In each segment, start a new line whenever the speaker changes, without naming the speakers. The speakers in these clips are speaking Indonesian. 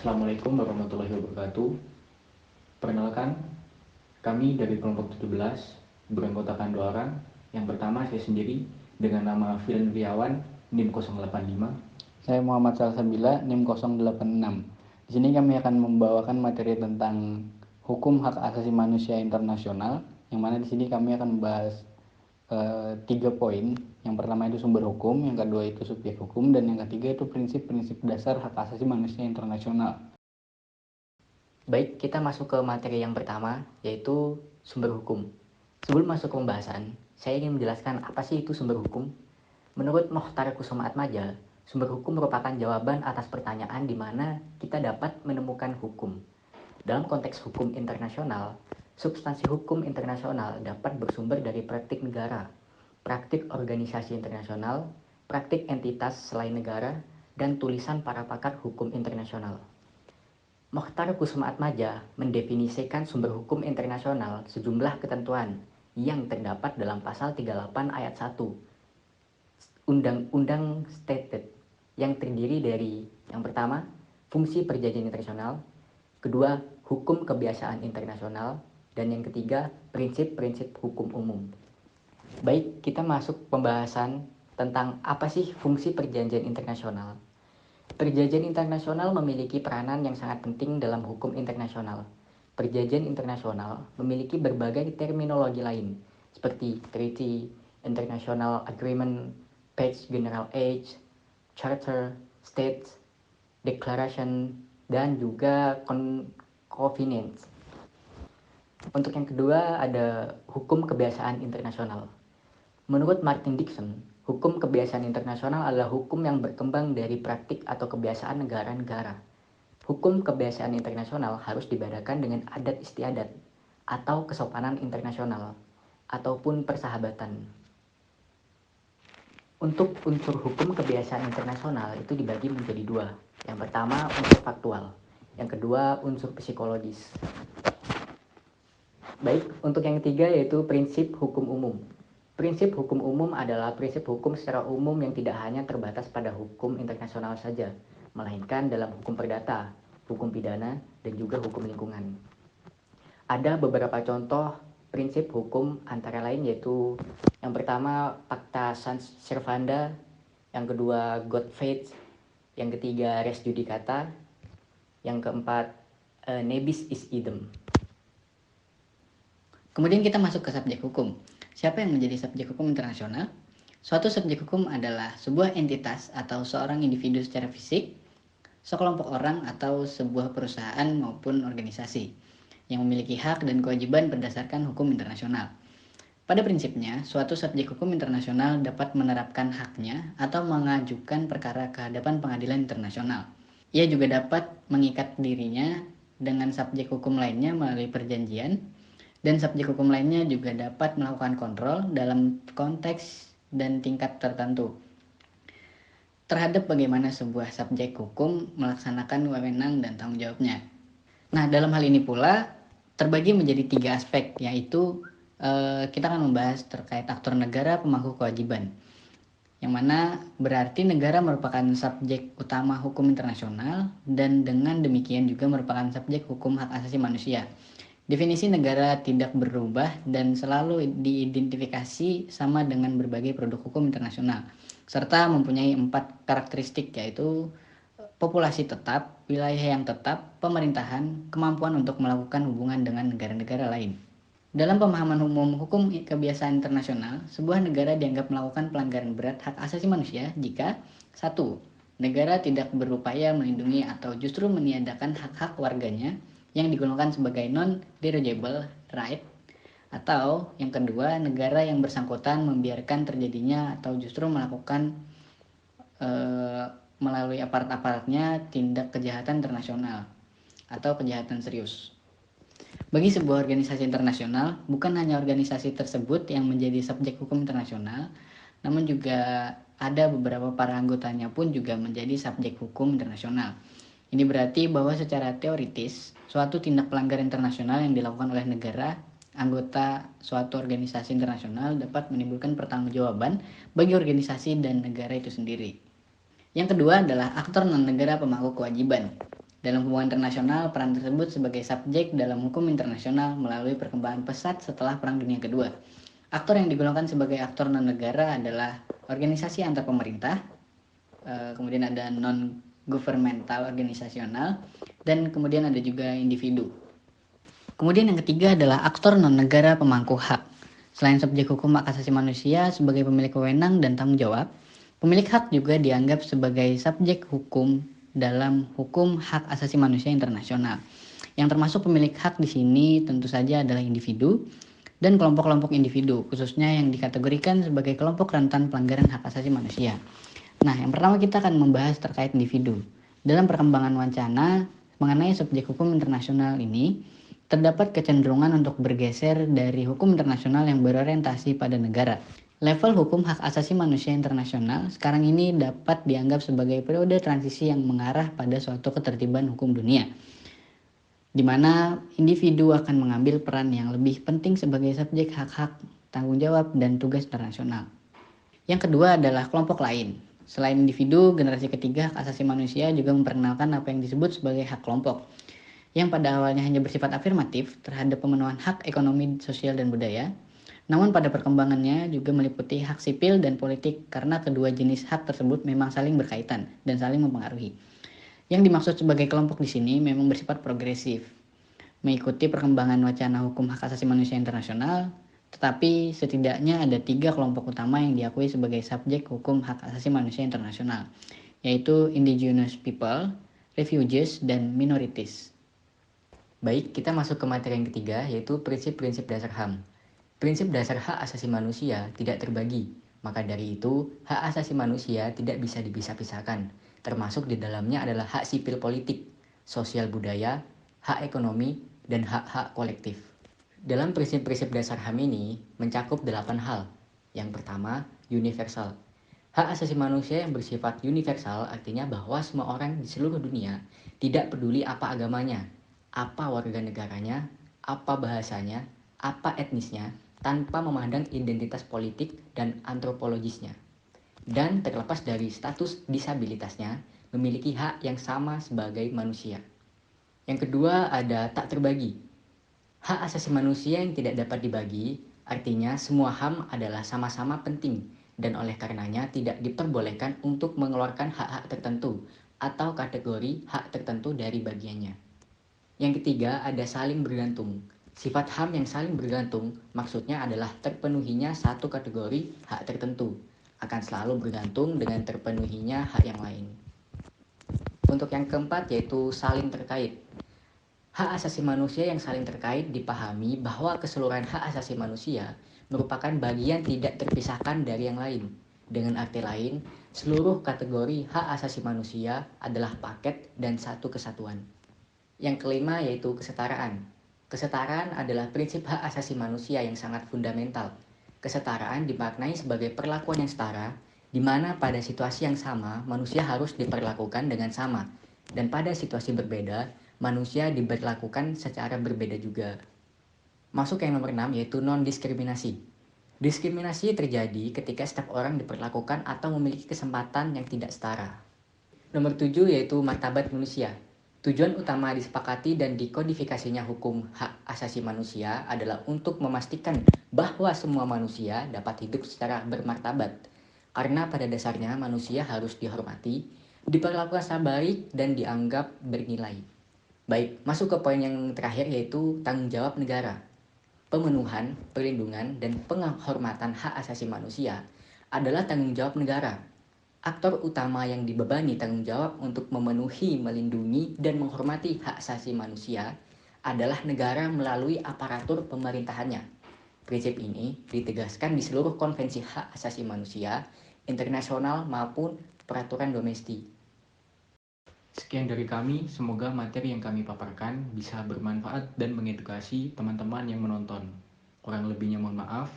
Assalamualaikum warahmatullahi wabarakatuh. Perkenalkan, kami dari kelompok 17 beranggotakan 2 orang. Yang pertama saya sendiri dengan nama Filan Riawan, NIM 085.
Saya Muhammad Salsabila, NIM 086. Di sini kami akan membawakan materi tentang hukum hak asasi manusia internasional, yang mana di sini kami akan membahas 3 poin. Yang pertama itu sumber hukum, yang kedua itu subjek hukum, dan yang ketiga itu prinsip-prinsip dasar hak asasi manusia internasional.
Baik, kita masuk ke materi yang pertama, yaitu sumber hukum. Sebelum masuk ke pembahasan, saya ingin menjelaskan apa sih itu sumber hukum. Menurut Mokhtar Kusumaatmadja, sumber hukum merupakan jawaban atas pertanyaan di mana kita dapat menemukan hukum. Dalam konteks hukum internasional, substansi hukum internasional dapat bersumber dari praktik negara, praktik organisasi internasional, praktik entitas selain negara, dan tulisan para pakar hukum internasional. Mokhtar Kusumaatmadja mendefinisikan sumber hukum internasional sejumlah ketentuan yang terdapat dalam pasal 38 ayat 1 Undang-Undang Stated, yang terdiri dari yang pertama, fungsi perjanjian internasional, kedua, hukum kebiasaan internasional, dan yang ketiga, prinsip-prinsip hukum umum. Baik, kita masuk pembahasan tentang apa sih fungsi perjanjian internasional. Perjanjian internasional memiliki peranan yang sangat penting dalam hukum internasional. Perjanjian internasional memiliki berbagai terminologi lain, seperti treaty, international agreement, pact general age, charter, states, declaration, dan juga covenants. Untuk yang kedua ada hukum kebiasaan internasional. Menurut Martin Dixon, hukum kebiasaan internasional adalah hukum yang berkembang dari praktik atau kebiasaan negara-negara. Hukum kebiasaan internasional harus dibedakan dengan adat istiadat atau kesopanan internasional ataupun persahabatan. Untuk unsur hukum kebiasaan internasional itu dibagi menjadi 2. Yang pertama unsur faktual, yang kedua unsur psikologis. Baik, untuk yang ketiga yaitu prinsip hukum umum. Prinsip hukum umum adalah prinsip hukum secara umum yang tidak hanya terbatas pada hukum internasional saja, melainkan dalam hukum perdata, hukum pidana, dan juga hukum lingkungan. Ada beberapa contoh prinsip hukum antara lain yaitu yang pertama Pacta Sunt Servanda, yang kedua God Faith, yang ketiga Res Judicata, yang keempat Nebis is idem.
Kemudian kita masuk ke subjek hukum. Siapa yang menjadi subjek hukum internasional? Suatu subjek hukum adalah sebuah entitas atau seorang individu secara fisik, sekelompok orang atau sebuah perusahaan maupun organisasi yang memiliki hak dan kewajiban berdasarkan hukum internasional. Pada prinsipnya, suatu subjek hukum internasional dapat menerapkan haknya atau mengajukan perkara ke hadapan pengadilan internasional. Ia juga dapat mengikat dirinya dengan subjek hukum lainnya melalui perjanjian, dan subjek hukum lainnya juga dapat melakukan kontrol dalam konteks dan tingkat tertentu terhadap bagaimana sebuah subjek hukum melaksanakan wewenang dan tanggung jawabnya. Nah, dalam hal ini pula terbagi menjadi 3 aspek, yaitu kita akan membahas terkait aktor negara pemangku kewajiban, yang mana berarti negara merupakan subjek utama hukum internasional dan dengan demikian juga merupakan subjek hukum hak asasi manusia. Definisi negara tidak berubah dan selalu diidentifikasi sama dengan berbagai produk hukum internasional, serta mempunyai 4 karakteristik, yaitu populasi tetap, wilayah yang tetap, pemerintahan, kemampuan untuk melakukan hubungan dengan negara-negara lain. Dalam pemahaman umum hukum kebiasaan internasional, sebuah negara dianggap melakukan pelanggaran berat hak asasi manusia jika 1. Negara tidak berupaya melindungi atau justru meniadakan hak-hak warganya yang digolongkan sebagai non-derogable right, atau yang kedua, negara yang bersangkutan membiarkan terjadinya atau justru melakukan melalui aparat-aparatnya tindak kejahatan internasional atau kejahatan serius. Bagi sebuah organisasi internasional, bukan hanya organisasi tersebut yang menjadi subjek hukum internasional, namun juga ada beberapa para anggotanya pun juga menjadi subjek hukum internasional. Ini berarti bahwa secara teoritis, suatu tindak pelanggaran internasional yang dilakukan oleh negara anggota suatu organisasi internasional dapat menimbulkan pertanggungjawaban bagi organisasi dan negara itu sendiri. Yang kedua adalah aktor non-negara pemangku kewajiban. Dalam hubungan internasional, peran tersebut sebagai subjek dalam hukum internasional melalui perkembangan pesat setelah Perang Dunia Kedua. Aktor yang digolongkan sebagai aktor non-negara adalah organisasi antar pemerintah, kemudian ada non-governmental organisasional, dan kemudian ada juga individu. Kemudian yang ketiga adalah aktor non-negara pemangku hak. Selain subjek hukum hak asasi manusia sebagai pemilik wewenang dan tanggung jawab, pemilik hak juga dianggap sebagai subjek hukum dalam hukum hak asasi manusia internasional. Yang termasuk pemilik hak di sini tentu saja adalah individu dan kelompok-kelompok individu, khususnya yang dikategorikan sebagai kelompok rentan pelanggaran hak asasi manusia. Nah, yang pertama kita akan membahas terkait individu. Dalam perkembangan wacana mengenai subjek hukum internasional ini, terdapat kecenderungan untuk bergeser dari hukum internasional yang berorientasi pada negara. Level hukum hak asasi manusia internasional sekarang ini dapat dianggap sebagai periode transisi yang mengarah pada suatu ketertiban hukum dunia, di mana individu akan mengambil peran yang lebih penting sebagai subjek hak-hak, tanggung jawab, dan tugas internasional. Yang kedua adalah kelompok lain. Selain individu, generasi ketiga hak asasi manusia juga memperkenalkan apa yang disebut sebagai hak kelompok, yang pada awalnya hanya bersifat afirmatif terhadap pemenuhan hak ekonomi, sosial, dan budaya, namun pada perkembangannya juga meliputi hak sipil dan politik karena kedua jenis hak tersebut memang saling berkaitan dan saling mempengaruhi. Yang dimaksud sebagai kelompok di sini memang bersifat progresif, mengikuti perkembangan wacana hukum hak asasi manusia internasional, tetapi setidaknya ada 3 kelompok utama yang diakui sebagai subjek hukum hak asasi manusia internasional, yaitu indigenous people, refugees, dan minorities.
Baik, kita masuk ke materi yang ketiga, yaitu prinsip-prinsip dasar HAM. Prinsip dasar hak asasi manusia tidak terbagi, maka dari itu hak asasi manusia tidak bisa dipisah-pisahkan. Termasuk di dalamnya adalah hak sipil politik, sosial budaya, hak ekonomi, dan hak-hak kolektif. Dalam prinsip-prinsip dasar HAM ini mencakup 8 hal. Yang pertama, universal. Hak asasi manusia yang bersifat universal artinya bahwa semua orang di seluruh dunia, tidak peduli apa agamanya, apa warga negaranya, apa bahasanya, apa etnisnya, tanpa memandang identitas politik dan antropologisnya. Dan terlepas dari status disabilitasnya, memiliki hak yang sama sebagai manusia. Yang kedua ada tak terbagi. Hak asasi manusia yang tidak dapat dibagi, artinya semua HAM adalah sama-sama penting dan oleh karenanya tidak diperbolehkan untuk mengeluarkan hak-hak tertentu atau kategori hak tertentu dari bagiannya. Yang ketiga ada saling bergantung. Sifat HAM yang saling bergantung maksudnya adalah terpenuhinya satu kategori hak tertentu akan selalu bergantung dengan terpenuhinya hak yang lain. Untuk yang keempat yaitu saling terkait. Hak asasi manusia yang saling terkait dipahami bahwa keseluruhan hak asasi manusia merupakan bagian tidak terpisahkan dari yang lain. Dengan arti lain, seluruh kategori hak asasi manusia adalah paket dan satu kesatuan. Yang kelima yaitu kesetaraan. Kesetaraan adalah prinsip hak asasi manusia yang sangat fundamental. Kesetaraan dimaknai sebagai perlakuan yang setara, di mana pada situasi yang sama, manusia harus diperlakukan dengan sama. Dan pada situasi berbeda, manusia diberlakukan secara berbeda juga. Masuk yang nomor 6 yaitu non-diskriminasi. Diskriminasi terjadi ketika setiap orang diperlakukan atau memiliki kesempatan yang tidak setara. Nomor 7 yaitu martabat manusia. Tujuan utama disepakati dan dikodifikasinya hukum hak asasi manusia adalah untuk memastikan bahwa semua manusia dapat hidup secara bermartabat. Karena pada dasarnya manusia harus dihormati, diperlakukan secara baik, dan dianggap bernilai. Baik, masuk ke poin yang terakhir yaitu tanggung jawab negara. Pemenuhan, perlindungan, dan penghormatan hak asasi manusia adalah tanggung jawab negara. Aktor utama yang dibebani tanggung jawab untuk memenuhi, melindungi, dan menghormati hak asasi manusia adalah negara melalui aparatur pemerintahannya. Prinsip ini ditegaskan di seluruh konvensi hak asasi manusia, internasional maupun peraturan domestik.
Sekian dari kami, semoga materi yang kami paparkan bisa bermanfaat dan mengedukasi teman-teman yang menonton. Kurang lebihnya mohon maaf.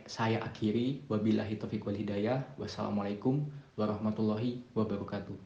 Saya akhiri, wabillahi taufiq wal hidayah. Wassalamualaikum warahmatullahi wabarakatuh.